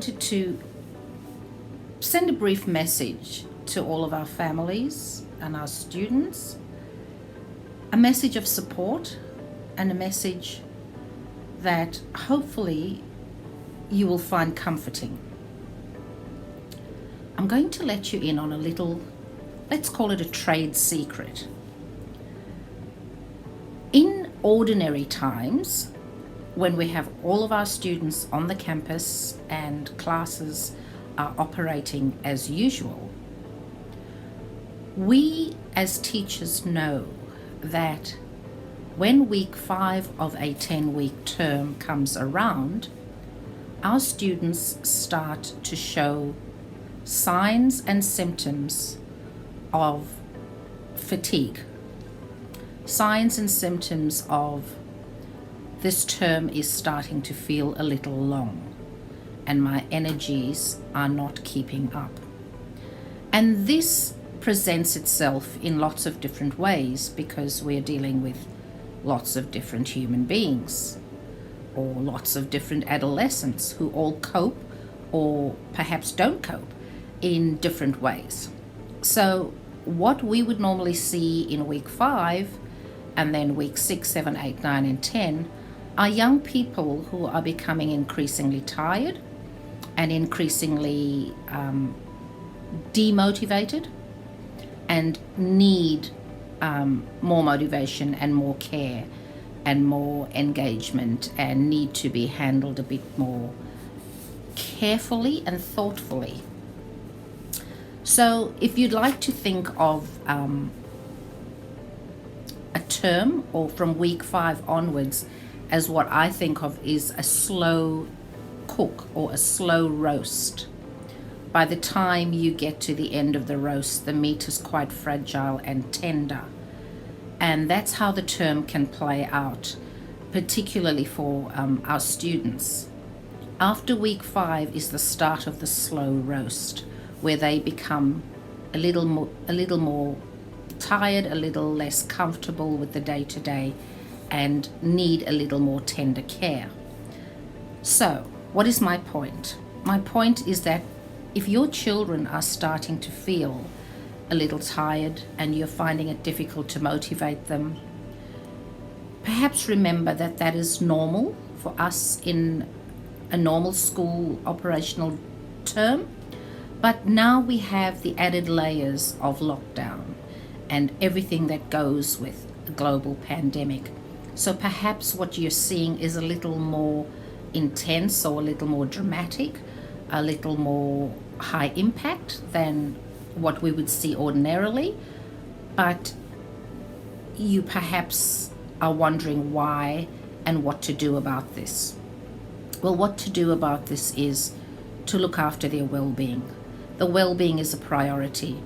wanted to send a brief message to all of our families and our students, a message of support and a message that hopefully you will find comforting. I'm going to let you in on a little, let's call it a trade secret. In ordinary times, when we have all of our students on the campus and classes are operating as usual, we as teachers know that when week 5 of a 10-week term comes around, our students start to show signs and symptoms of fatigue, signs and symptoms of this term is starting to feel a little long and my energies are not keeping up. And this presents itself in lots of different ways because we're dealing with lots of different human beings or lots of different adolescents who all cope or perhaps don't cope in different ways. So what we would normally see in week 5 and then week 6, 7, 8, 9, and 10 are young people who are becoming increasingly tired and increasingly demotivated and need more motivation and more care and more engagement and need to be handled a bit more carefully and thoughtfully. So if you'd like to think of a term or from week 5 onwards as what I think of is a slow cook or a slow roast. By the time you get to the end of the roast, the meat is quite fragile and tender. And that's how the term can play out, particularly for our students. After week 5 is the start of the slow roast, where they become a little more tired, a little less comfortable with the day-to-day, and need a little more tender care. So, what is my point? My point is that if your children are starting to feel a little tired and you're finding it difficult to motivate them, perhaps remember that that is normal for us in a normal school operational term, but now we have the added layers of lockdown and everything that goes with a global pandemic. So perhaps what you're seeing is a little more intense or a little more dramatic, a little more high impact than what we would see ordinarily, but you perhaps are wondering why and what to do about this. Well, what to do about this is to look after their well-being. The well-being is a priority.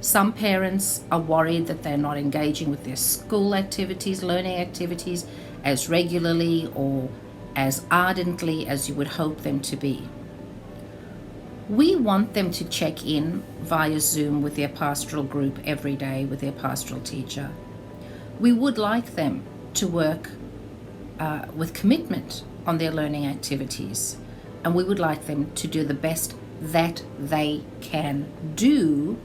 Some parents are worried that they're not engaging with their school activities, learning activities as regularly or as ardently as you would hope them to be. We want them to check in via Zoom with their pastoral group every day with their pastoral teacher. We would like them to work with commitment on their learning activities, and we would like them to do the best that they can do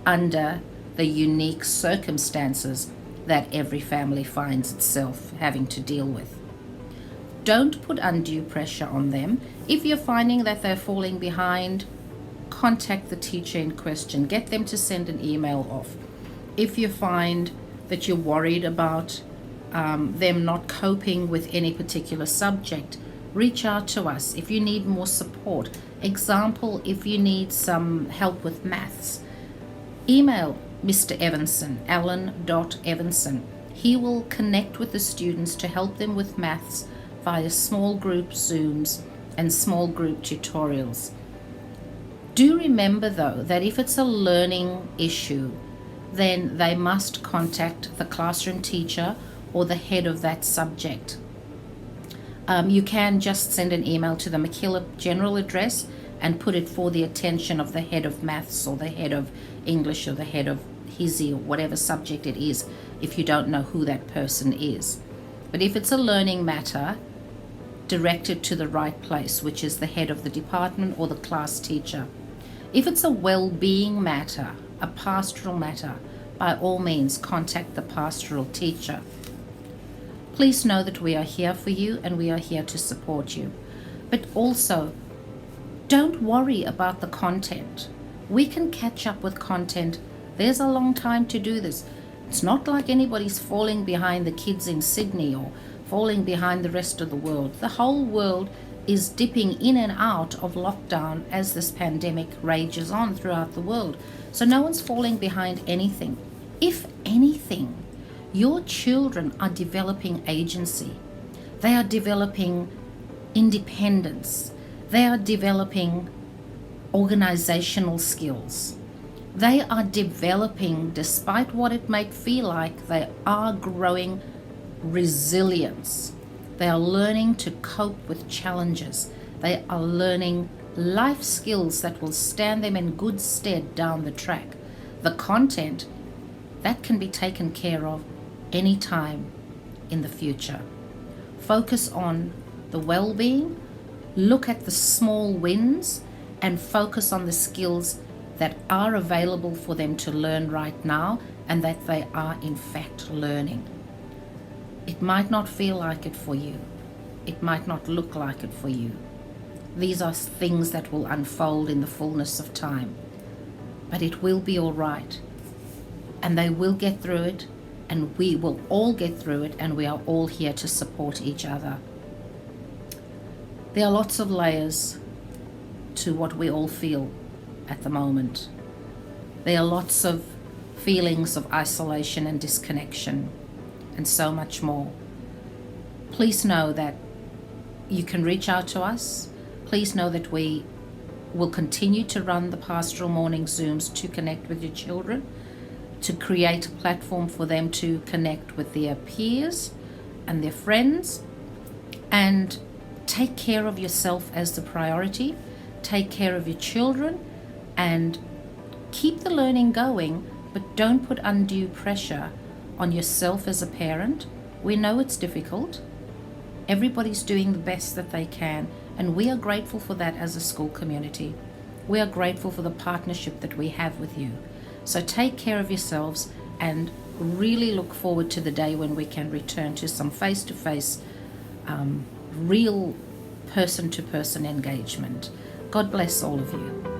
under the unique circumstances that every family finds itself having to deal with. Don't put undue pressure on them. If you're finding that they're falling behind, contact the teacher in question. Get them to send an email off. If you find that you're worried about them not coping with any particular subject, reach out to us. If you need more support, example, if you need some help with maths, email Mr. Evanson, alan.evanson. He will connect with the students to help them with maths via small group Zooms and small group tutorials. Do remember though that if it's a learning issue, then they must contact the classroom teacher or the head of that subject. You can just send an email to the McKillop general address and put it for the attention of the head of maths or the head of English or the head of HISI or whatever subject it is, if you don't know who that person is. But if it's a learning matter, direct it to the right place, which is the head of the department or the class teacher. If it's a well-being matter, a pastoral matter, by all means contact the pastoral teacher. Please know that we are here for you and we are here to support you. But also, don't worry about the content. We can catch up with content. There's a long time to do this. It's not like anybody's falling behind the kids in Sydney or falling behind the rest of the world. The whole world is dipping in and out of lockdown as this pandemic rages on throughout the world. So no one's falling behind anything. If anything, your children are developing agency. They are developing independence. They are developing organizational skills. They are developing, despite what it might feel like, they are growing resilience. They are learning to cope with challenges. They are learning life skills that will stand them in good stead down the track. The content, that can be taken care of anytime in the future. Focus on the well-being, look at the small wins, and focus on the skills that are available for them to learn right now and that they are in fact learning. It might not feel like it for you. It might not look like it for you. These are things that will unfold in the fullness of time. But it will be all right. And they will get through it, and we will all get through it, and we are all here to support each other. There are lots of layers to what we all feel at the moment. There are lots of feelings of isolation and disconnection and so much more. Please know that you can reach out to us. Please know that we will continue to run the Pastoral Morning Zooms to connect with your children, to create a platform for them to connect with their peers and their friends, and take care of yourself as the priority. Take care of your children and keep the learning going, but don't put undue pressure on yourself as a parent. We know it's difficult. Everybody's doing the best that they can, and we are grateful for that as a school community. We are grateful for the partnership that we have with you. So take care of yourselves and really look forward to the day when we can return to some face-to-face, real person-to-person engagement. God bless all of you.